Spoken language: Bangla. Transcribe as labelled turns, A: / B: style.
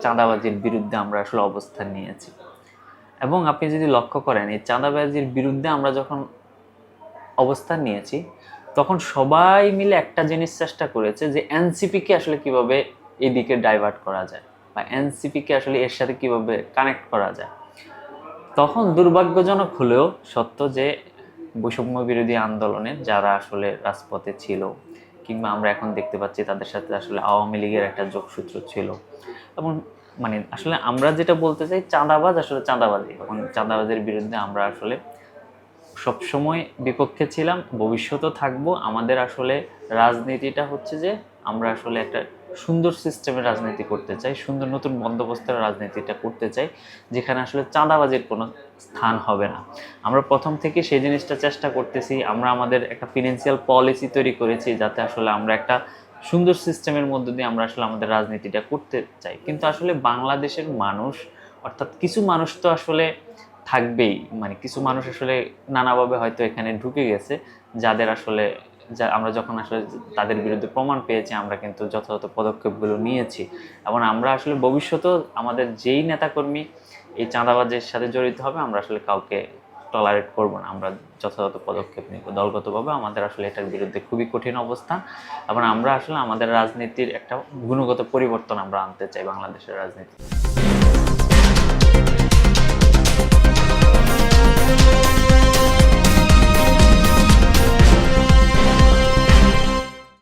A: চাঁদাবাজির বিরুদ্ধে আমরা আসলে অবস্থান নিয়েছি। এবং আপনি যদি লক্ষ্য করেন এই চাঁদাবাজির বিরুদ্ধে আমরা যখন অবস্থান নিয়েছি তখন সবাই মিলে একটা জিনিস চেষ্টা করেছে যে এনসিপিকে আসলে কিভাবে এদিকে ডাইভার্ট করা যায় বা এনসিপিকে আসলে এর সাথে কিভাবে কানেক্ট করা যায়। তখন দুর্ভাগ্যজনক হলেও সত্য যে বৈষম্য বিরোধী আন্দোলনে যারা আসলে রাজপথে ছিল কিংবা আমরা এখন দেখতে পাচ্ছি তাদের সাথে আসলে আওয়ামী লীগের একটা যোগসূত্র ছিল। এবং মানে আসলে আমরা যেটা বলতে চাই চাঁদাবাজ আসলে চাঁদাবাজি, এবং চাঁদাবাজের বিরুদ্ধে আমরা আসলে সবসময় বিপক্ষে ছিলাম, ভবিষ্যতেও থাকবো। আমাদের আসলে রাজনীতিটা হচ্ছে যে আমরা আসলে একটা সুন্দর সিস্টেমের রাজনীতি করতে চাই, সুন্দর নতুন বন্দোবস্তের রাজনীতিটা করতে চাই যেখানে আসলে চাঁদাবাজির কোনো স্থান হবে না। আমরা প্রথম থেকে সেই জিনিসটা চেষ্টা করতেছি। আমরা আমাদের একটা ফিনান্সিয়াল পলিসি তৈরি করেছি যাতে আসলে আমরা একটা সুন্দর সিস্টেমের মধ্য দিয়ে আমরা আসলে আমাদের রাজনীতিটা করতে চাই। কিন্তু আসলে বাংলাদেশের মানুষ, অর্থাৎ কিছু মানুষ তো আসলে থাকবেই, মানে কিছু মানুষ আসলে নানাভাবে হয়তো এখানে ঢুকে গেছে, যাদের আসলে আমরা যখন আসলে তাদের বিরুদ্ধে প্রমাণ পেয়েছি আমরা কিন্তু যথাযথ পদক্ষেপগুলো নিয়েছি। এবং আমরা আসলে ভবিষ্যতেও আমাদের যেই নেতাকর্মী এই চাঁদাবাজের সাথে জড়িত হবে আমরা আসলে কাউকে টলারেট করব না, আমরা যথাযথ পদক্ষেপ নিব। দলগতভাবে আমাদের আসলে এটার বিরুদ্ধে খুবই কঠিন অবস্থান, এবং আমরা আসলে আমাদের রাজনীতির একটা গুণগত পরিবর্তন আমরা আনতে চাই বাংলাদেশের রাজনীতি।